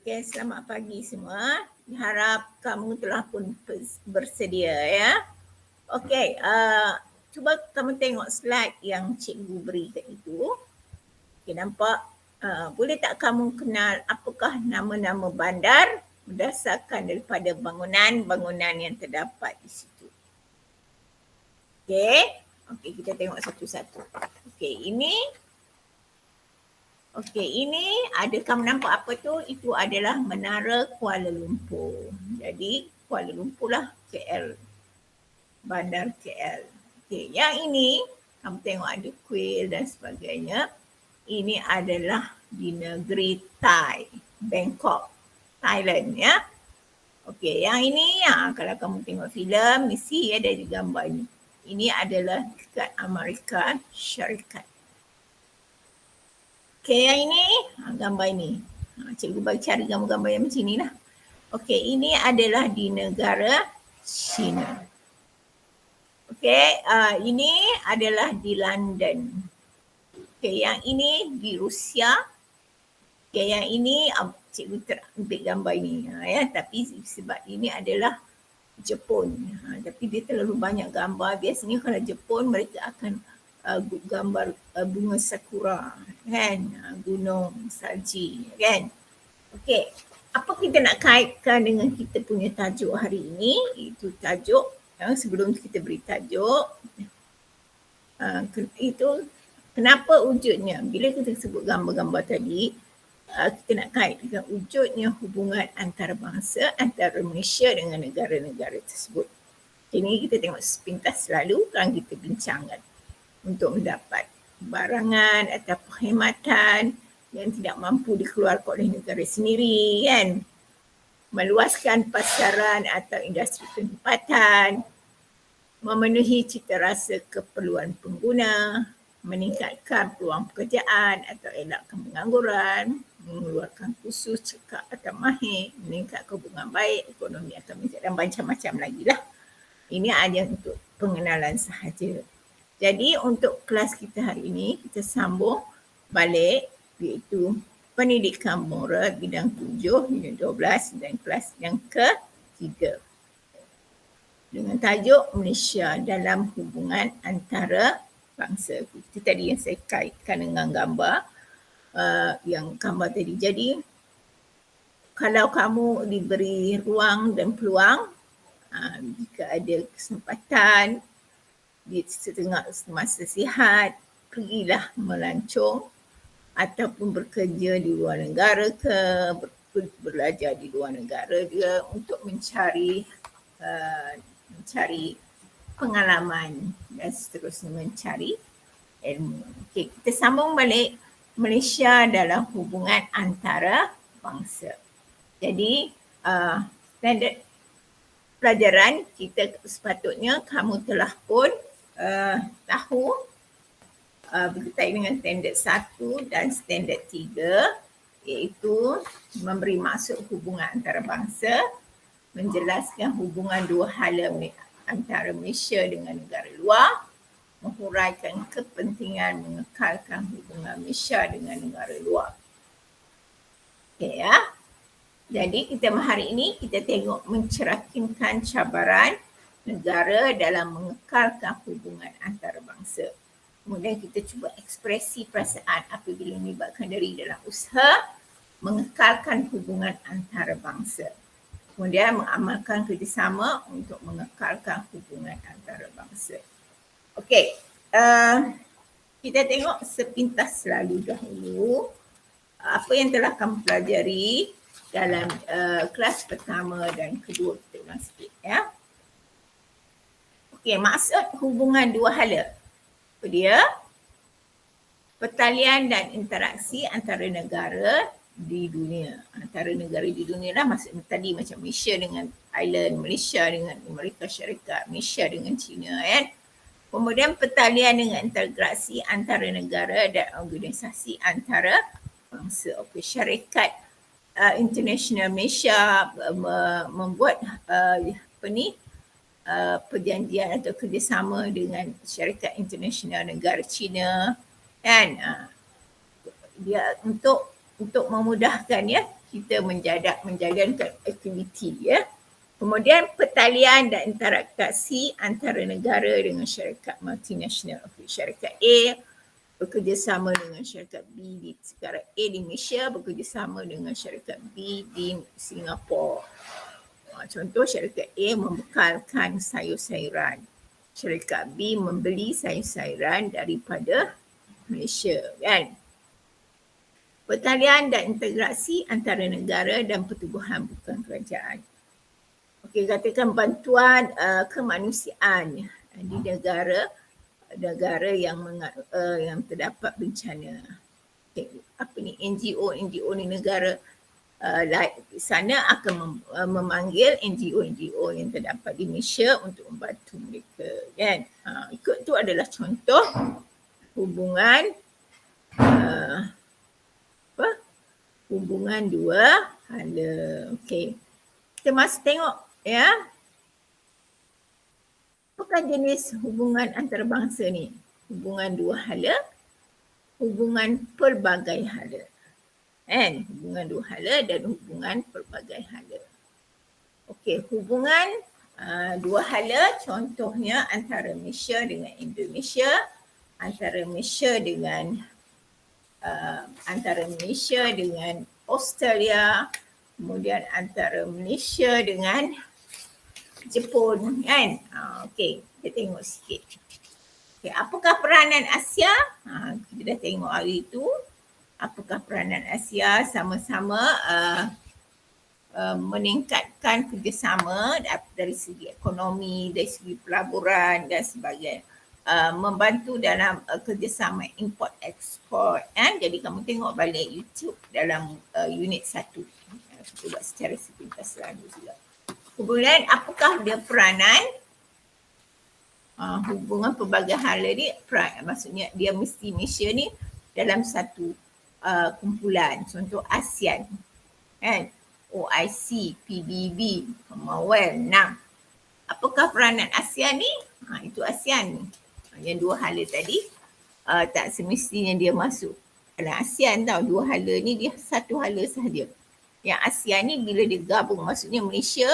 Okey, selamat pagi semua. Harap kamu telah pun bersedia ya. Okey, cuba kamu tengok slide yang cikgu berikan itu. Okey, nampak? Boleh tak kamu kenal apakah nama-nama bandar berdasarkan daripada bangunan-bangunan yang terdapat di situ? Okey, kita tengok satu-satu. Okey, ini ada kamu nampak apa tu? Itu adalah Menara Kuala Lumpur. Jadi Kuala Lumpur lah KL. Bandar KL. Okey, yang ini kamu tengok ada kuil dan sebagainya. Ini adalah di negeri Thai, Bangkok, Thailand ya. Okey, yang ini kalau kamu tengok filem mesti ada di gambar ini. Ini adalah dekat Amerika Syarikat. Okey, yang ini gambar ini. Cikgu bagi cari gambar-gambar yang macam ni lah. Okey, ini adalah di negara China. Okey, ini adalah di London. Okey, yang ini di Rusia. Okey, yang ini cikgu ambil gambar ini ya, tapi sebab ini adalah Jepun. Tapi dia terlalu banyak gambar. Biasanya kalau Jepun mereka akan gambar bunga sakura kan, gunung salji kan. Okey, apa kita nak kaitkan dengan kita punya tajuk hari ini? Itu tajuk sebelum kita beri tajuk itu kenapa wujudnya bila kita sebut gambar-gambar tadi, kita nak kait dengan wujudnya hubungan antarabangsa antara Malaysia dengan negara-negara tersebut. Ini kita tengok sepintas selalu kan kita bincangkan untuk mendapat barangan atau perkhidmatan yang tidak mampu dikeluarkan oleh negara sendiri kan. Meluaskan pasaran atau industri penempatan, memenuhi cita rasa keperluan pengguna, meningkatkan peluang pekerjaan atau elakkan pengangguran, mengeluarkan khusus cekak atau mahir, meningkatkan hubungan baik, ekonomi atau dan macam-macam lagi lah. Ini hanya untuk pengenalan sahaja. Jadi untuk kelas kita hari ini, kita sambung balik iaitu pendidikan moral bidang 7, bidang 12 dan kelas yang ke-3. Dengan tajuk Malaysia dalam hubungan antara bangsa. Itu tadi yang saya kaitkan dengan gambar yang gambar tadi. Jadi kalau kamu diberi ruang dan peluang, jika ada kesempatan di setengah masa sihat, pergilah melancong ataupun bekerja di luar negara ke, belajar di luar negara juga untuk mencari pengalaman dan seterusnya mencari ilmu. Okey, kita sambung balik Malaysia dalam hubungan antara bangsa. Jadi standard pelajaran kita sepatutnya kamu telah pun tahu berkaitan dengan standard 1 dan standard 3 iaitu memberi maksud hubungan antara bangsa, menjelaskan hubungan dua hala antara Malaysia dengan negara luar, menghuraikan kepentingan mengekalkan hubungan Malaysia dengan negara luar. Okey ya. Jadi kita hari ini kita tengok mencerahkan cabaran negara dalam mengekalkan hubungan antarabangsa. Kemudian kita cuba ekspresi perasaan apabila melibatkan diri dalam usaha mengekalkan hubungan antarabangsa. Kemudian mengamalkan kerjasama untuk mengekalkan hubungan antarabangsa. Okey, kita tengok sepintas selalu dahulu apa yang telah kamu pelajari dalam kelas pertama dan kedua. Kita ulang sikit ya. Okey, maksud hubungan dua hala. Apa dia? Pertalian dan interaksi antara negara di dunia. Antara negara di dunia lah maksudnya tadi macam Malaysia dengan Thailand, Malaysia dengan Amerika Syarikat, Malaysia dengan China kan. Kemudian pertalian dengan integrasi antara negara dan organisasi antara bangsa. Okey, Syarikat International Malaysia membuat perjanjian atau kerjasama dengan Syarikat International Negara China kan, dia untuk untuk memudahkan ya kita menjalankan aktiviti ya. Kemudian pertalian dan interaksi antara negara dengan syarikat multinasional. Syarikat A bekerjasama dengan syarikat B di negara A di Malaysia, bekerjasama dengan syarikat B di Singapura. Contoh syarikat A membekalkan sayur-sayuran. Syarikat B membeli sayur-sayuran daripada Malaysia kan. Pertalian dan integrasi antara negara dan pertubuhan bukan kerajaan. Okey, katakan bantuan kemanusiaan di negara yang terdapat bencana. Okay, apa ni NGO ni negara di sana akan memanggil NGO yang terdapat di Malaysia untuk membantu mereka kan. Ikut tu adalah contoh hubungan hubungan dua hala. Okey. Kita masih tengok ya. Apakah jenis hubungan antarabangsa ni? Hubungan dua hala, hubungan pelbagai hala. Hubungan dua hala dan hubungan pelbagai hala. Okey, hubungan dua hala contohnya antara Malaysia dengan Indonesia, antara Malaysia dengan Australia, kemudian antara Malaysia dengan Jepun kan. Okey, kita tengok sikit. Okay, apakah peranan Asia? Kita dah tengok hari itu. Apakah peranan Asia sama-sama meningkatkan kerjasama dari segi ekonomi, dari segi pelaburan dan sebagainya. Membantu dalam kerjasama import ekspor kan. Jadi kamu tengok balik YouTube dalam unit 1. Kita buat secara sepintas selalu juga. Kemudian apakah dia peranan hubungan pelbagai hala ni, maksudnya dia mesti Malaysia ni dalam satu kumpulan, contoh ASEAN kan, OIC, PBB, Commonwealth, NAM. Apakah peranan ASEAN ni? Itu ASEAN ni. Yang dua hala tadi tak semestinya dia masuk dalam ASEAN tau. Dua hala ni dia satu hala sahaja. Yang ASEAN ni bila dia gabung, maksudnya Malaysia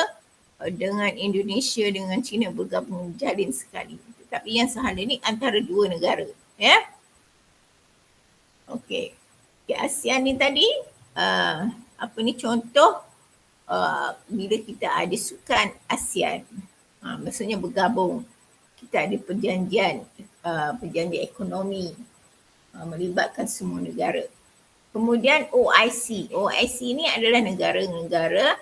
dengan Indonesia dengan China bergabung jalin sekali. Tapi yang sehala ni antara dua negara ya. Okey. ASEAN ni tadi apa ni contoh bila kita ada sukan ASEAN, maksudnya bergabung, kita ada perjanjian ekonomi melibatkan semua negara. Kemudian OIC ni adalah negara-negara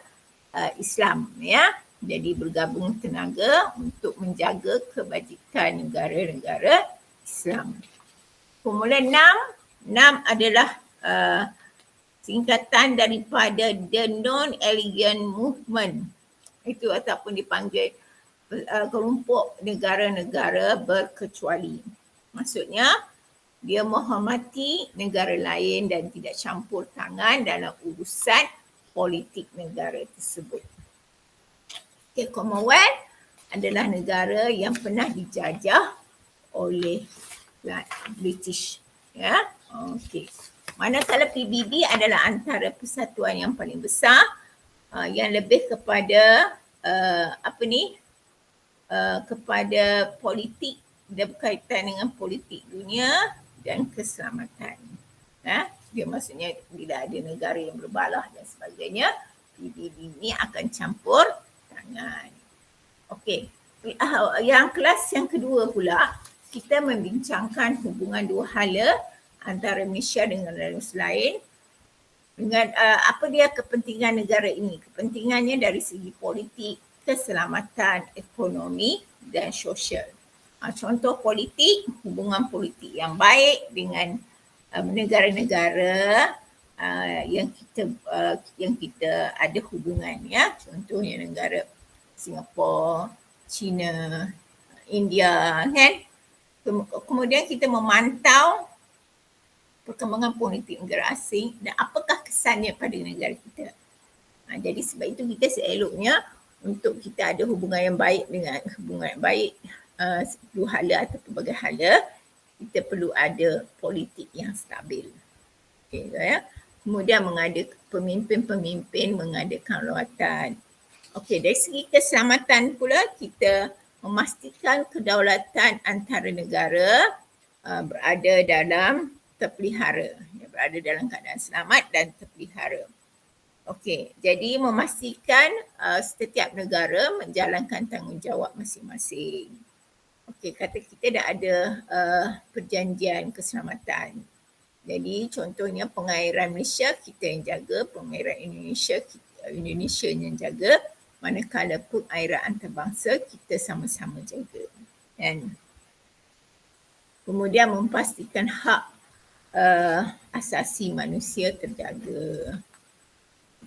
Islam ya. Jadi bergabung tenaga untuk menjaga kebajikan negara-negara Islam. Kemudian NAM adalah singkatan daripada The Non-Aligned Movement. Itu ataupun dipanggil kelompok negara-negara berkecuali. Maksudnya dia menghormati negara lain dan tidak campur tangan dalam urusan politik negara tersebut. Okay, Commonwealth adalah negara yang pernah dijajah oleh British ya. Okey. Manakala PBB adalah antara persatuan yang paling besar yang lebih kepada kepada politik dan berkaitan dengan politik dunia dan keselamatan. Dia maksudnya bila ada negara yang berbalah dan sebagainya, PBB ni akan campur tangan. Okey. Yang kelas yang kedua pula, kita membincangkan hubungan dua hala antara Malaysia dengan negara lain dengan apa dia kepentingan negara ini. Kepentingannya dari segi politik, keselamatan, ekonomi dan sosial. Contoh politik, hubungan politik yang baik dengan negara-negara yang kita ada hubungan ya. Contohnya negara Singapura, China, India kan. Kemudian kita memantau perkembangan politik negara asing dan apakah kesannya pada negara kita. Jadi sebab itu kita seeloknya untuk kita ada hubungan yang baik dengan dua hala atau pelbagai hala, kita perlu ada politik yang stabil. Okay, ya. Kemudian pemimpin-pemimpin mengadakan lawatan. Okey, dari segi keselamatan pula kita memastikan kedaulatan antara negara berada dalam terpelihara, berada dalam keadaan selamat dan terpelihara. Okey, jadi memastikan setiap negara menjalankan tanggungjawab masing-masing. Okey, kata kita dah ada perjanjian keselamatan. Jadi contohnya pengairan Malaysia kita yang jaga, pengairan Indonesia yang jaga, manakala pengairan antarabangsa kita sama-sama jaga. Dan kemudian memastikan hak asasi manusia terjaga.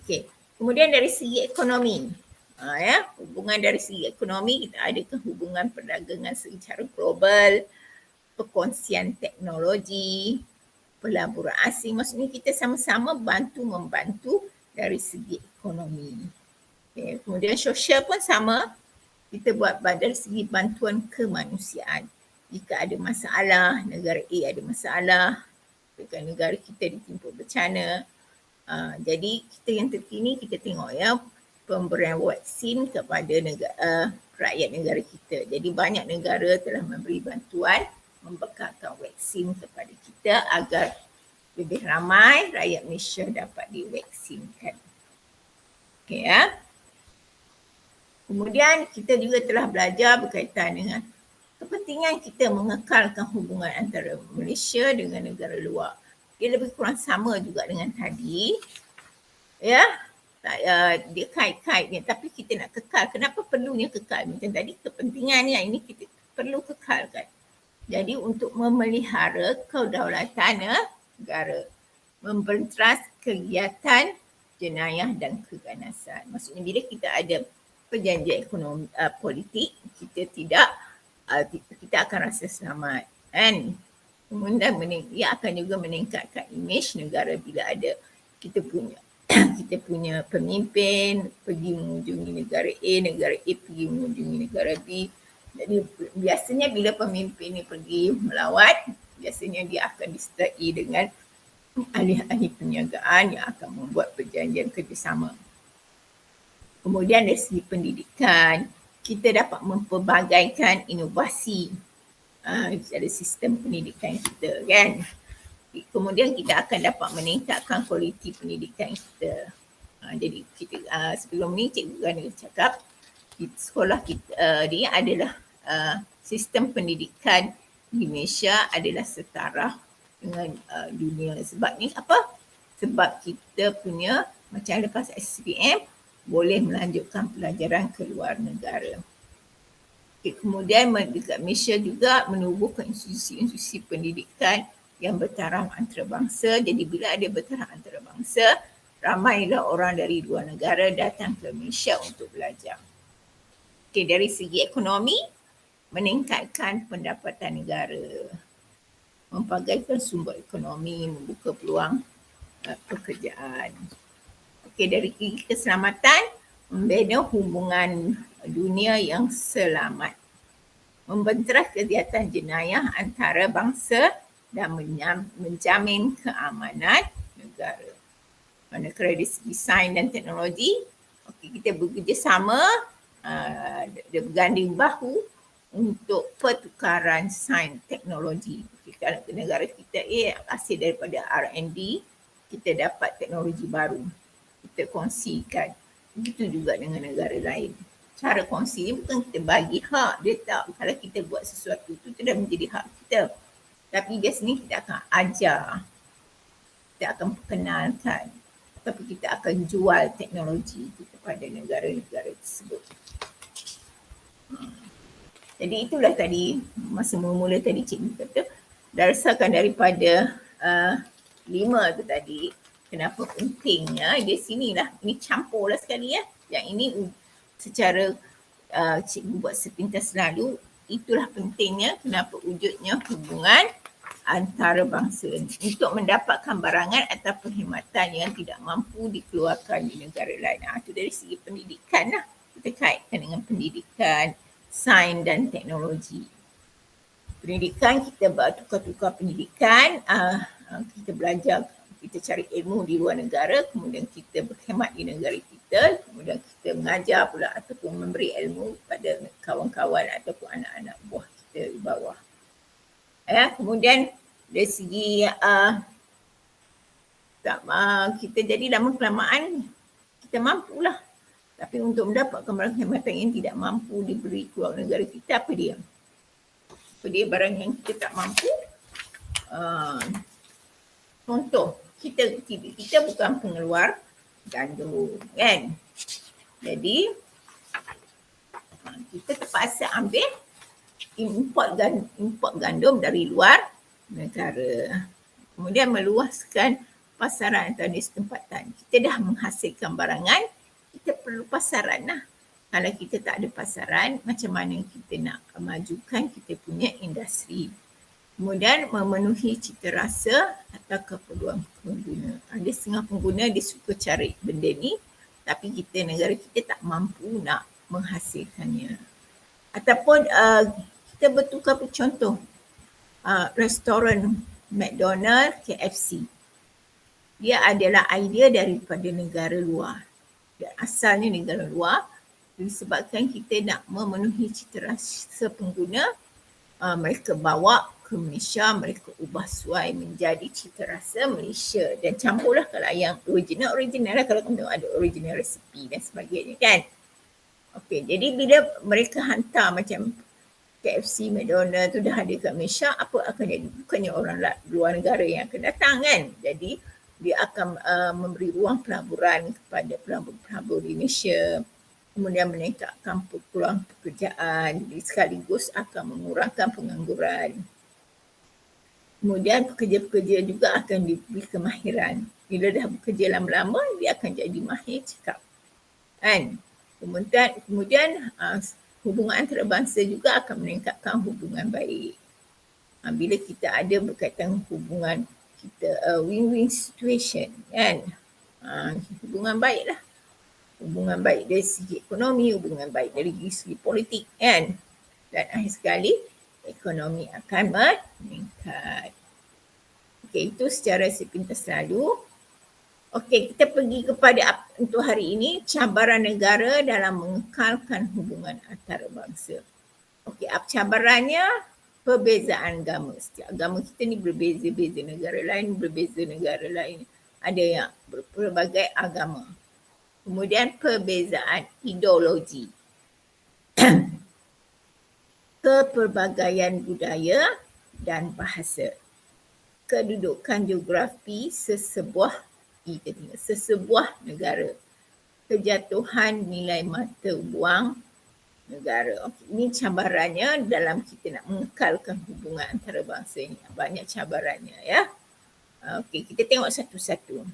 Okey, kemudian dari segi ekonomi, hubungan dari segi ekonomi kita ada hubungan perdagangan secara global, perkongsian teknologi, pelaburan asing, maksudnya kita sama-sama membantu dari segi ekonomi. Okay. Kemudian sosial pun sama, kita buat dari segi bantuan kemanusiaan. Jika ada masalah, negara A ada masalah, dengan negara kita ditimpa bencana, jadi kita yang terkini kita tengok pemberian vaksin kepada rakyat negara kita. Jadi banyak negara telah memberi bantuan membekalkan vaksin kepada kita agar lebih ramai rakyat Malaysia dapat divaksinkan. Okey ya. Kemudian kita juga telah belajar berkaitan dengan kepentingan kita mengekalkan hubungan antara Malaysia dengan negara luar. Dia lebih kurang sama juga dengan tadi. Ya. Dia kait-kaitnya, tapi kita nak kekal. Kenapa perlunya kekal? Macam tadi kepentingannya ini kita perlu kekalkan. Jadi untuk memelihara kedaulatan negara, membenteras kegiatan jenayah dan keganasan. Maksudnya bila kita ada perjanjian ekonomi politik, kita akan rasa selamat. And kemudian ia akan juga meningkatkan imej negara bila ada kita punya pemimpin pergi mengunjungi negara A pergi mengunjungi negara B. Jadi biasanya bila pemimpin ni pergi melawat, biasanya dia akan disertai dengan ahli-ahli perniagaan yang akan membuat perjanjian kerjasama. Kemudian dari segi pendidikan, kita dapat mempelbagaikan inovasi dari sistem pendidikan kita kan. Kemudian kita akan dapat meningkatkan kualiti pendidikan kita. Jadi kita sebelum ni Cikgu Gana cakap, sekolah kita ni adalah sistem pendidikan di Malaysia adalah setara dengan dunia. Sebab ni apa? Sebab kita punya macam lepas SPM boleh melanjutkan pelajaran ke luar negara. Kemudian dekat Malaysia juga menubuhkan institusi-institusi pendidikan yang bertaraf antarabangsa. Jadi bila ada bertaraf antarabangsa, ramailah orang dari luar negara datang ke Malaysia untuk belajar. Okay, dari segi ekonomi, meningkatkan pendapatan negara, mempagaikan sumber ekonomi, membuka peluang pekerjaan. Okay, dari segi keselamatan, membina hubungan dunia yang selamat, membenteras kegiatan jenayah antara bangsa dan menjamin keamanan negara. Manakala dari segi sains dan teknologi, kita bekerjasama, berganding bahu untuk pertukaran sains teknologi. Kalau negara kita hasil daripada R&D, kita dapat teknologi baru, kita kongsikan. Begitu juga dengan negara lain. Cara kongsi ni bukan kita bagi hak, dia tak. Kalau kita buat sesuatu tu dah menjadi hak kita. Tapi di sini kita akan ajar, kita akan perkenalkan, tapi kita akan jual teknologi kepada negara-negara tersebut. Jadi itulah tadi, masa mula-mula tadi cikgu kata, berdasarkan daripada 5 tu tadi, kenapa pentingnya, di sinilah, ini campurlah sekali ya. Yang ini secara cikgu buat sepintas lalu, itulah pentingnya kenapa wujudnya hubungan antara bangsa untuk mendapatkan barangan atau perkhidmatan yang tidak mampu dikeluarkan di negara lain. Itu dari segi pendidikan lah. Kita kaitkan dengan pendidikan, sains dan teknologi. Pendidikan kita tukar-tukar pendidikan, kita belajar kita cari ilmu di luar negara, kemudian kita berkhidmat di negara kita, kemudian kita mengajar pula ataupun memberi ilmu kepada kawan-kawan ataupun anak-anak buah kita di bawah. Kemudian dari segi kita jadi lama kelamaan kita mampulah. Tapi untuk mendapatkan perkhidmatan yang tidak mampu diberi keluar negara kita, apa dia? Apa dia barang yang kita tak mampu? Contoh, kita bukan pengeluar gandum, kan? Jadi kita terpaksa ambil import gandum dari luar negara. Kemudian meluaskan pasaran atau tempatan. Kita dah menghasilkan barangan, kita perlu pasaran lah. Kalau kita tak ada pasaran, macam mana kita nak kemajukan kita punya industri? Kemudian memenuhi cita rasa atau keperluan pengguna. Ada setengah pengguna dia suka cari benda ni, tapi negara kita tak mampu nak menghasilkannya. Ataupun kita bertukar contoh, restoran McDonald, KFC. Dia adalah idea daripada negara luar. Dan asalnya negara luar, disebabkan kita nak memenuhi cita rasa pengguna, mereka bawa ke Malaysia, mereka ubah suai menjadi cita rasa Malaysia dan campurlah kalau yang original lah, kalau kamu tengok ada original resipi dan sebagainya, kan. Okey, jadi bila mereka hantar macam KFC, McDonald tu dah ada kat Malaysia, apa akan jadi? Bukannya orang luar negara yang akan datang, kan. Jadi dia akan memberi ruang pelaburan kepada pelabur-pelabur di Malaysia, kemudian meningkatkan peluang pekerjaan, jadi sekaligus akan mengurangkan pengangguran. Kemudian pekerja-pekerja juga akan diberi kemahiran. Bila dah bekerja lama-lama, dia akan jadi mahir cakap, kan. Kemudian hubungan antarabangsa juga akan meningkatkan hubungan baik. Bila kita ada berkaitan hubungan kita win-win situation, kan. Hubungan baik lah. Hubungan baik dari segi ekonomi, hubungan baik dari segi politik, kan. Dan akhir sekali, ekonomi akan meningkat. Okey, itu secara sepintas lalu. Okey, kita pergi kepada untuk hari ini, cabaran negara dalam mengekalkan hubungan antarabangsa. Okey, apa cabarannya? Perbezaan agama. Setiap agama kita ni berbeza-beza, negara lain berbeza negara lain. Ada yang berbagai agama. Kemudian perbezaan ideologi. Kepelbagaian budaya dan bahasa. Kedudukan geografi sesebuah negara. Kejatuhan nilai mata wang negara. Okay, ini cabarannya dalam kita nak mengekalkan hubungan antarabangsa ini. Banyak cabarannya, ya. Okey, kita tengok satu-satu.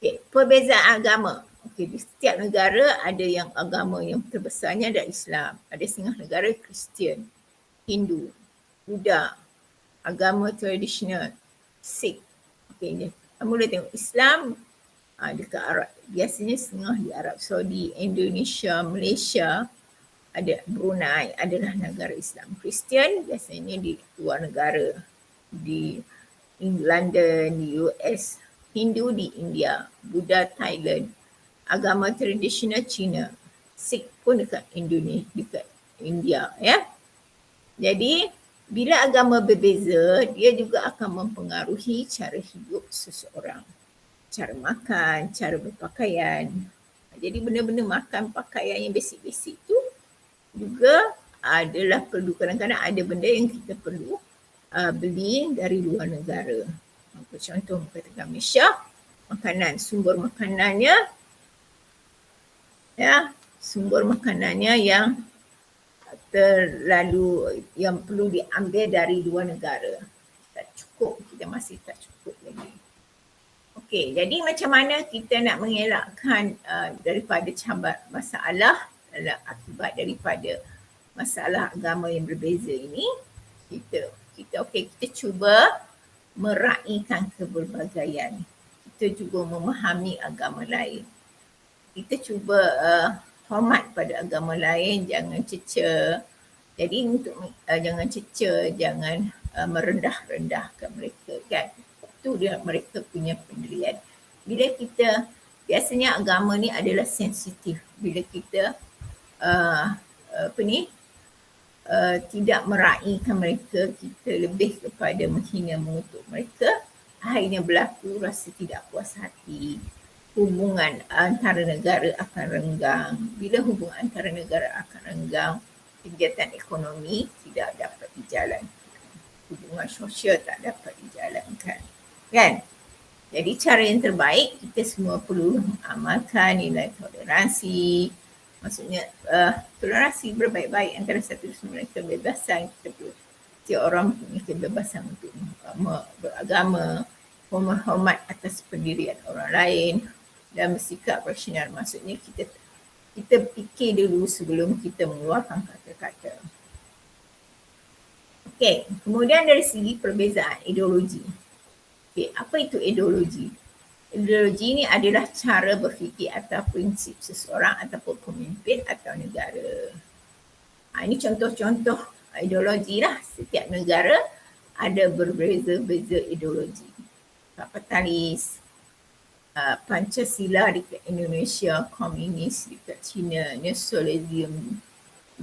Okey, perbezaan agama. Okey, di setiap negara ada yang agama yang terbesarnya adalah Islam. Ada setengah negara Kristian, Hindu, Buddha, agama tradisional, Sikh. Okey, kamu boleh tengok Islam dekat Arab. Biasanya setengah di Arab Saudi, Indonesia, Malaysia, ada Brunei adalah negara Islam. Kristian biasanya di luar negara, di London, di US, Hindu di India, Buddha Thailand, agama tradisional Cina, Sikh pun dekat Indonesia, dekat India, ya. Jadi bila agama berbeza, dia juga akan mempengaruhi cara hidup seseorang. Cara makan, cara berpakaian. Jadi benda-benda makan, pakaian yang basic-basic tu juga adalah perlu. Kadang-kadang ada benda yang kita perlu beli dari luar negara. Contoh katakan Malaysia, makanan, sumber makanannya yang yang perlu diambil dari luar negara. Tak cukup, kita masih tak cukup lagi. Okey, jadi macam mana kita nak mengelakkan daripada masalah akibat daripada masalah agama yang berbeza ini? Kita cuba meraihkan keberbagaian. Kita juga memahami agama lain. Kita cuba hormat pada agama lain, jangan cecah. Jadi jangan cecah, jangan merendah-rendahkan mereka, kan. Itu dia mereka punya pendirian. Bila kita, biasanya agama ni adalah sensitif. Bila kita tidak meraihkan mereka, kita lebih kepada menghina, mengutuk mereka, akhirnya berlaku rasa tidak puas hati. Hubungan antara negara akan renggang. Bila hubungan antara negara akan renggang, kegiatan ekonomi tidak dapat dijalankan. Hubungan sosial tak dapat dijalankan. Kan? Jadi cara yang terbaik, kita semua perlu amalkan nilai toleransi. Maksudnya toleransi berbaik-baik antara satu sama lain, kebebasan. Kita perlu, setiap orang punya kebebasan untuk beragama, hormat atas pendirian orang lain dan bersikap rasional. Maksudnya kita fikir dulu sebelum kita mengeluarkan kata-kata. Okey, kemudian dari segi perbezaan ideologi. Okey, apa itu ideologi? Ideologi ini adalah cara berfikir atau prinsip seseorang ataupun pemimpin atau negara. Ini contoh-contoh ideologi lah. Setiap negara ada berbeza-beza ideologi. Kapitalis, Pancasila dekat Indonesia, komunis dekat China, nasionalisme,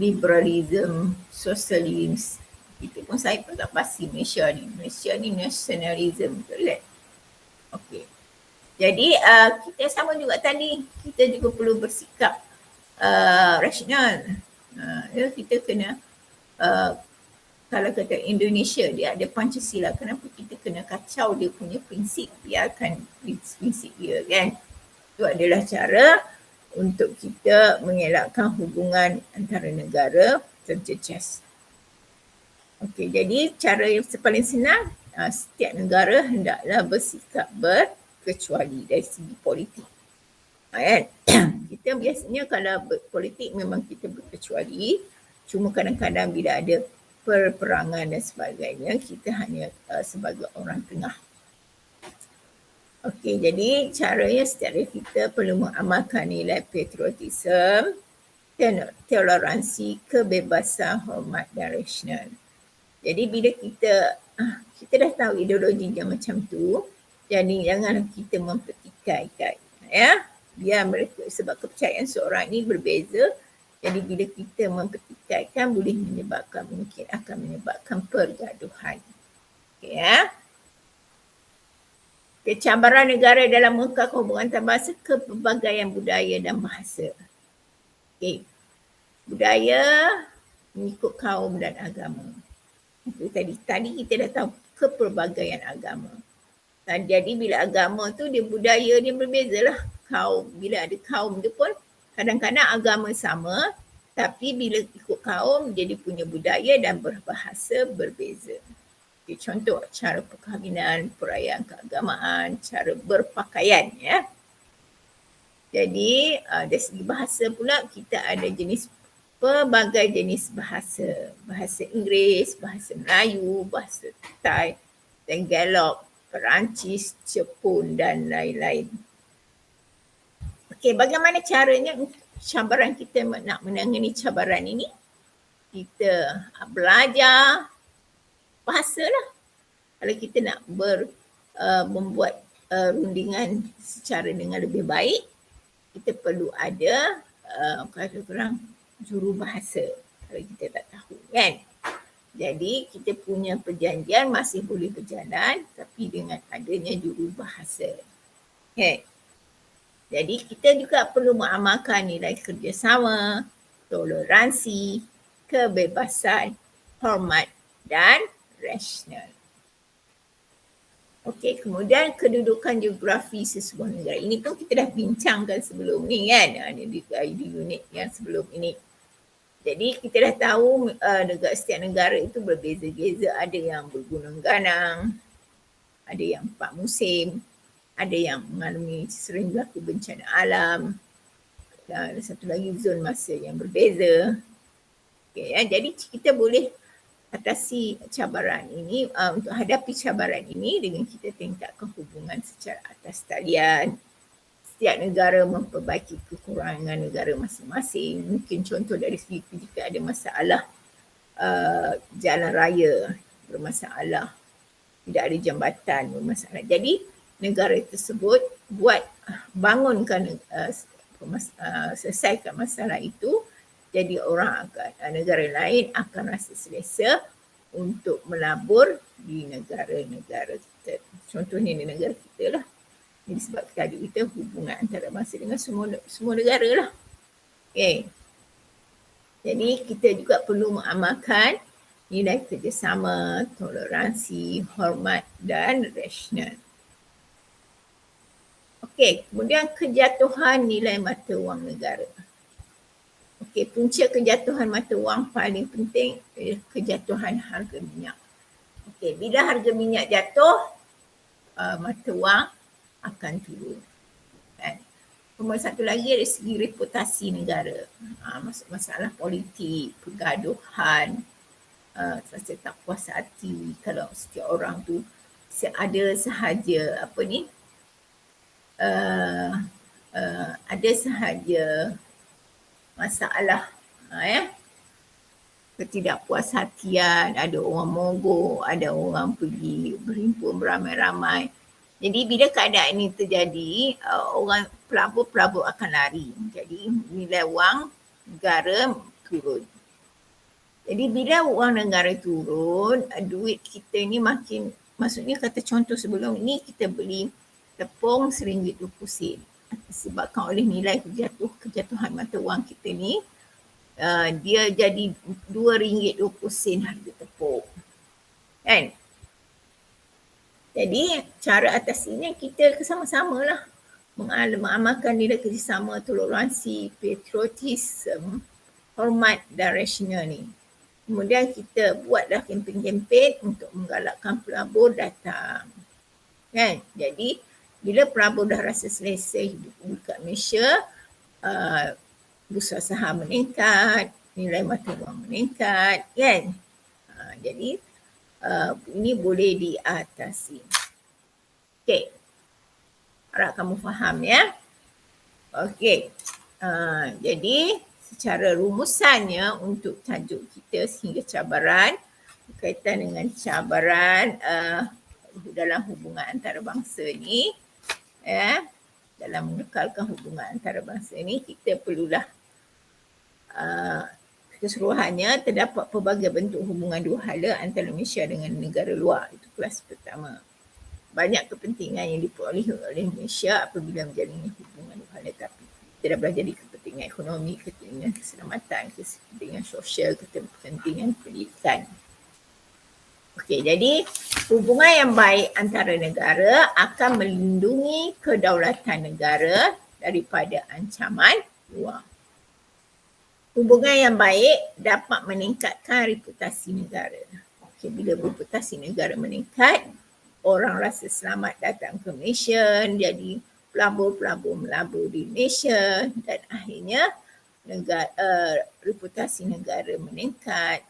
liberalisme, sosialisme. Itu pun saya pun tak pasti Malaysia ni. Malaysia ni nasionalisme, betul kan? Okey. Jadi kita sama juga tadi, kita juga perlu bersikap rasional. Kita kena, kalau kata Indonesia dia ada Pancasila, kenapa kita kena kacau dia punya prinsip, biarkan prinsip dia kan. Itu adalah cara untuk kita mengelakkan hubungan antara negara terjejas. Okey, jadi cara yang paling senang, setiap negara hendaklah bersikap berkecuali dari segi politik. Kan? Kita biasanya kalau berpolitik memang kita berkecuali, cuma kadang-kadang bila ada perperangan dan sebagainya, kita hanya sebagai orang tengah. Okey, jadi caranya setiap hari kita perlu mengamalkan nilai patriotisme, toleransi, kebebasan, hormat dan rasional. Jadi bila kita dah tahu ideologinya macam tu, jadi janganlah kita mempertikaikan, ya. Biar mereka, sebab kepercayaan seorang ni berbeza, jadi bila kita mempertikaikan boleh mungkin akan menyebabkan pergaduhan. Okay, ya. Cabaran negara dalam mengekang hubungan antarabangsa, kepelbagaian budaya dan bahasa. Okay. Budaya mengikut kaum dan agama. Itu tadi kita dah tahu kepelbagaian agama. Dan jadi bila agama tu dia budaya dia berbezalah. Kaum, bila ada kaum dia pun kadang-kadang agama sama, tapi bila ikut kaum dia punya budaya dan berbahasa berbeza. Okay, contoh cara perkahwinan, perayaan keagamaan, cara berpakaian, ya. Jadi dari segi bahasa pula kita ada pelbagai jenis bahasa. Bahasa Inggeris, bahasa Melayu, bahasa Thai, Tagalog, Perancis, Jepun dan lain-lain. Okey, bagaimana caranya cabaran kita nak menangani cabaran ini? Kita belajar bahasa lah. Kalau kita nak membuat rundingan secara dengan lebih baik, kita perlu ada kadang-kadang juru bahasa kalau kita tak tahu, kan. Jadi kita punya perjanjian masih boleh berjalan tapi dengan adanya juru bahasa. Okay. Jadi kita juga perlu mengamalkan nilai kerjasama, toleransi, kebebasan, hormat dan rasional. Okey, kemudian kedudukan geografi sesebuah negara. Ini pun kita dah bincangkan sebelum ni, kan, di unit yang sebelum ini. Jadi kita dah tahu setiap negara itu berbeza-beza. Ada yang bergunung ganang, ada yang 4 musim, ada yang mengalami sering berlaku bencana alam, dan satu lagi zon masa yang berbeza. Okay, ya. Jadi kita boleh atasi cabaran ini, untuk hadapi cabaran ini dengan kita tingkatkan hubungan secara atas talian. Setiap negara memperbaiki kekurangan negara masing-masing. Mungkin contoh dari segi jika ada masalah jalan raya bermasalah, tidak ada jambatan bermasalah. Jadi negara tersebut bangunkan selesaikan masalah itu, jadi negara lain akan rasa selesa untuk melabur di negara-negara kita. Contohnya di negara kita lah. Jadi sebab tadi kita hubungan antarabangsa dengan semua negara lah. Okay. Jadi kita juga perlu mengamalkan nilai kerjasama, toleransi, hormat dan rasional. Okey, kemudian kejatuhan nilai mata wang negara. Okey, punca kejatuhan mata wang paling penting ialah kejatuhan harga minyak. Okey, bila harga minyak jatuh, mata wang akan turun. Kan? Kemudian satu lagi dari segi reputasi negara. Masalah politik, pergaduhan, rasa tak puas hati kalau setiap orang tu ada sahaja ada sahaja masalah ketidakpuashatian, ada orang mogok, ada orang pergi berhimpun beramai-ramai. Jadi bila keadaan ini terjadi, orang pelabur-pelabur akan lari. Jadi nilai wang negara turun. Jadi bila wang negara turun, duit kita ni maksudnya kata contoh sebelum ni kita beli tepung RM1.20 disebabkan oleh nilai kejatuhan mata wang kita ni, dia jadi RM2.20 harga tepung. Kan? Jadi cara atasinya kita sama-sama lah mengamalkan nilai kerjasama, toleransi, patriotisme, hormat dan rasional ni. Kemudian kita buatlah kempen-kempen untuk menggalakkan pelabur datang. Kan? Jadi bila pelabur dah rasa selesa hidup dekat Malaysia, bursa saham meningkat, nilai mata wang meningkat, kan? Jadi ini boleh diatasi. Okey. Harap kamu faham ya. Okey. Jadi secara rumusannya untuk tajuk kita sehingga cabaran berkaitan dengan cabaran dalam hubungan antarabangsa ni, dalam mengekalkan hubungan antarabangsa ni, kita perlulah keseluruhannya terdapat pelbagai bentuk hubungan dua hala antara Malaysia dengan negara luar. Itu kelas pertama. Banyak kepentingan yang diperolehi oleh Malaysia apabila menjalin hubungan dua hala, tapi tidak boleh jadi kepentingan ekonomi, kepentingan keselamatan, kepentingan sosial, kepentingan pendidikan. Okey, jadi hubungan yang baik antara negara akan melindungi kedaulatan negara daripada ancaman luar. Hubungan yang baik dapat meningkatkan reputasi negara. Okey, bila reputasi negara meningkat, orang rasa selamat datang ke Malaysia, jadi pelabur-pelabur melabur di Malaysia dan akhirnya reputasi negara meningkat,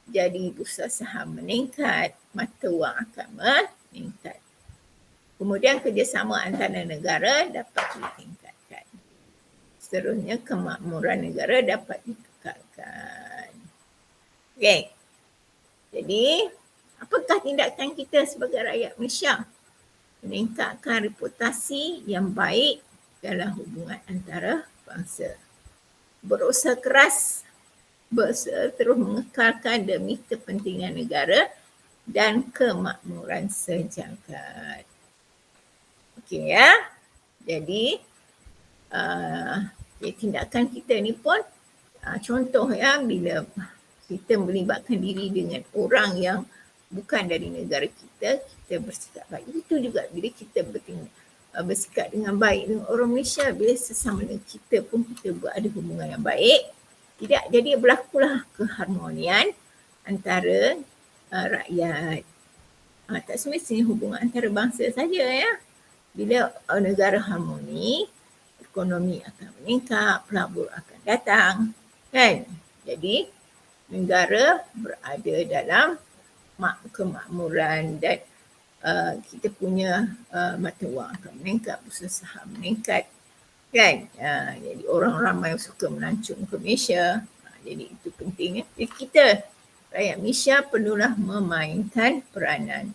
jadi bursa saham meningkat, mata wang akan meningkat. Kemudian kerjasama antara negara dapat ditingkatkan. Seterusnya kemakmuran negara dapat dikekalkan. Okey. Jadi, apakah tindakan kita sebagai rakyat Malaysia? Meningkatkan reputasi yang baik dalam hubungan antara bangsa. Berusaha keras, terus mengekalkan demi kepentingan negara dan kemakmuran sejagat. Okey ya. Jadi tindakan kita ni pun contoh ya, bila kita melibatkan diri dengan orang yang bukan dari negara kita, kita bersikap baik. Itu juga bila kita bersikap dengan baik dengan orang Malaysia, bila sesama dengan kita pun kita berada hubungan yang baik, tidak jadi berlakulah keharmonian antara rakyat. Tak semestinya hubungan antara bangsa saja ya. Bila negara harmoni, ekonomi akan meningkat, pelabur akan datang, kan? Jadi negara berada dalam kemakmuran dan kita punya mata wang akan meningkat, bursa saham meningkat, kan? Jadi orang ramai suka melancong ke Malaysia. Jadi itu pentingnya. Jadi kita rakyat Malaysia perlulah memainkan peranan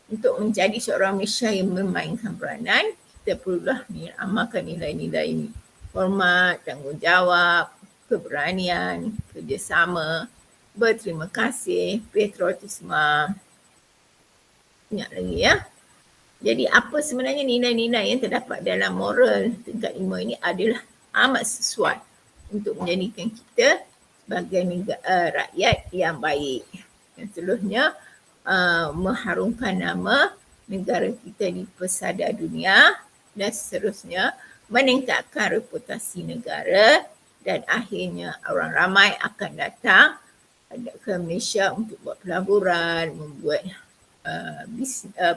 untuk menjadi seorang Malaysia yang memainkan peranan, kita perlulah amalkan nilai-nilai ini. Hormat, tanggungjawab, keberanian, kerjasama, berterima kasih, patriotisme. Ingat lagi ya. Jadi apa sebenarnya nilai-nilai yang terdapat dalam moral tingkat 5 ini adalah amat sesuai untuk menjadikan kita sebagai rakyat yang baik. Dan seterusnya mengharumkan nama negara kita di pesada dunia dan seterusnya meningkatkan reputasi negara dan akhirnya orang ramai akan datang ke Malaysia untuk buat pelaburan, membuat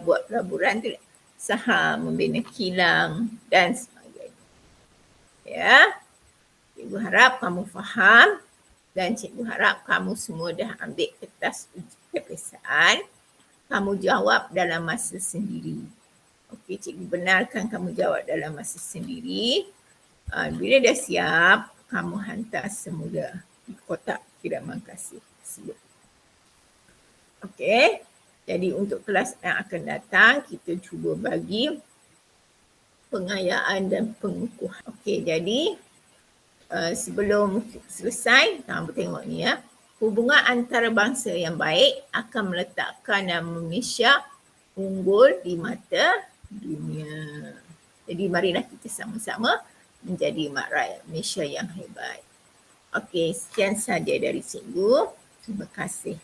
buat pelaburan tu, saham, membina kilang dan sebagainya. Ya, cikgu harap kamu faham dan cikgu harap kamu semua dah ambil kertas peperiksaan. Kamu jawab dalam masa sendiri. Okey, cikgu benarkan kamu jawab dalam masa sendiri. Bila dah siap, kamu hantar semula di kotak kiriman kasih tersebut. Okey, jadi untuk kelas yang akan datang, kita cuba bagi pengayaan dan pengukuhan. Okey, jadi sebelum selesai, kamu tengok ni ya. Hubungan antarabangsa yang baik akan meletakkan nama Malaysia unggul di mata dunia. Jadi marilah kita sama-sama menjadi rakyat Malaysia yang hebat. Okey, sekian saja dari cikgu. Terima kasih.